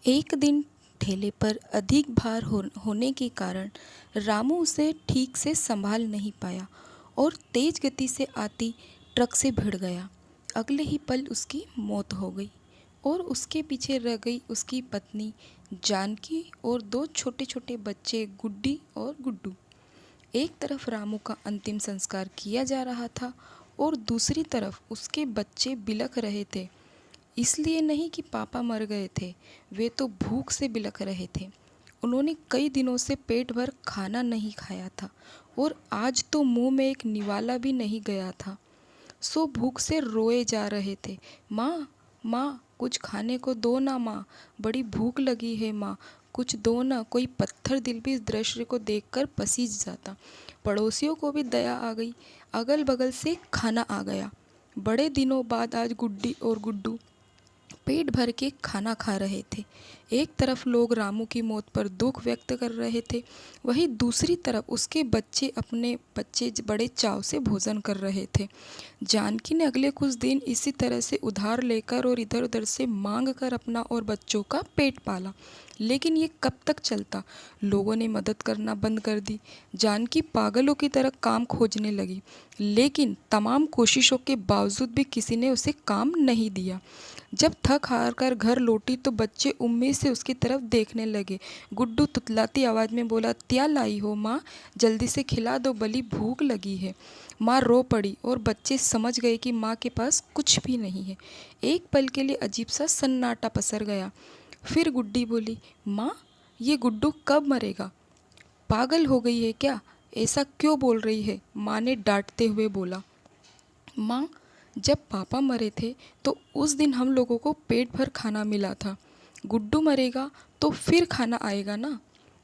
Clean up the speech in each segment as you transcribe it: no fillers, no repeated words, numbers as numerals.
एक दिन ठेले पर अधिक भार होने के कारण रामू उसे ठीक से संभाल नहीं पाया और तेज गति से आती ट्रक से भिड़ गया। अगले ही पल उसकी मौत हो गई और उसके पीछे रह गई उसकी पत्नी जानकी और दो छोटे छोटे बच्चे गुड्डी और गुड्डू। एक तरफ रामू का अंतिम संस्कार किया जा रहा था और दूसरी तरफ उसके बच्चे बिलख रहे थे। इसलिए नहीं कि पापा मर गए थे, वे तो भूख से बिलख रहे थे। उन्होंने कई दिनों से पेट भर खाना नहीं खाया था और आज तो मुंह में एक निवाला भी नहीं गया था। सो भूख से रोए जा रहे थे। माँ, माँ, कुछ खाने को दो ना माँ, बड़ी भूख लगी है माँ, कुछ दो ना। कोई पत्थर दिल भी इस दृश्य को देखकर पसीज जाता। पड़ोसियों को भी दया आ गई, अगल बगल से खाना आ गया। बड़े दिनों बाद आज गुड्डी और गुड्डू पेट भर के खाना खा रहे थे। एक तरफ लोग रामू की मौत पर दुख व्यक्त कर रहे थे, वहीं दूसरी तरफ उसके बच्चे अपने बच्चे बड़े चाव से भोजन कर रहे थे। जानकी ने अगले कुछ दिन इसी तरह से उधार लेकर और इधर उधर से मांग कर अपना और बच्चों का पेट पाला। लेकिन ये कब तक चलता? लोगों ने मदद करना बंद कर दी। जानकी पागलों की तरह काम खोजने लगी, लेकिन तमाम कोशिशों के बावजूद भी किसी ने उसे काम नहीं दिया। जब थक हार कर घर लौटी तो बच्चे उम्मीद से उसकी तरफ देखने लगे। गुड्डू तुतलाती आवाज़ में बोला, क्या लाई हो माँ, जल्दी से खिला दो, बड़ी भूख लगी है। माँ रो पड़ी और बच्चे समझ गए कि माँ के पास कुछ भी नहीं है। एक पल के लिए अजीब सा सन्नाटा पसर गया। फिर गुड्डी बोली, माँ, ये गुड्डू कब मरेगा? पागल हो गई है क्या? ऐसा क्यों बोल रही है? माँ ने डांटते हुए बोला। माँ, जब पापा मरे थे तो उस दिन हम लोगों को पेट भर खाना मिला था। गुड्डू मरेगा तो फिर खाना आएगा ना?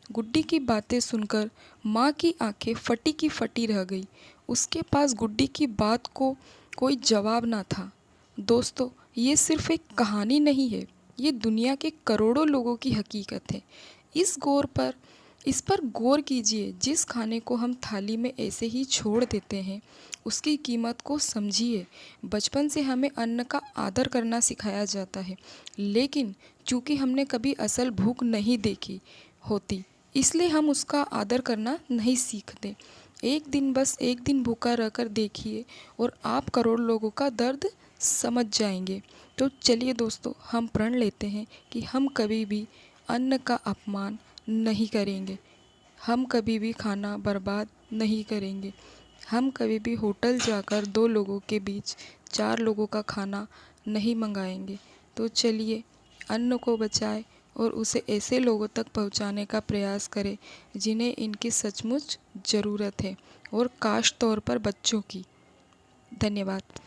गुड्डी की बातें सुनकर माँ की आंखें फटी की फटी रह गई। उसके पास गुड्डी की बात को कोई जवाब ना था। दोस्तों, ये सिर्फ एक कहानी नहीं है, ये दुनिया के करोड़ों लोगों की हकीकत है। इस पर गौर कीजिए। जिस खाने को हम थाली में ऐसे ही छोड़ देते हैं, उसकी कीमत को समझिए। बचपन से हमें अन्न का आदर करना सिखाया जाता है, लेकिन चूंकि हमने कभी असल भूख नहीं देखी होती, इसलिए हम उसका आदर करना नहीं सीखते। बस एक दिन भूखा रहकर देखिए और आप करोड़ लोगों का दर्द समझ जाएंगे। तो चलिए दोस्तों, हम प्रण लेते हैं कि हम कभी भी अन्न का अपमान नहीं करेंगे, हम कभी भी खाना बर्बाद नहीं करेंगे, हम कभी भी होटल जाकर 2 लोगों के बीच 4 लोगों का खाना नहीं मंगाएंगे। तो चलिए, अन्न को बचाएं और उसे ऐसे लोगों तक पहुंचाने का प्रयास करें जिन्हें इनकी सचमुच ज़रूरत है, और खास तौर पर बच्चों की। धन्यवाद।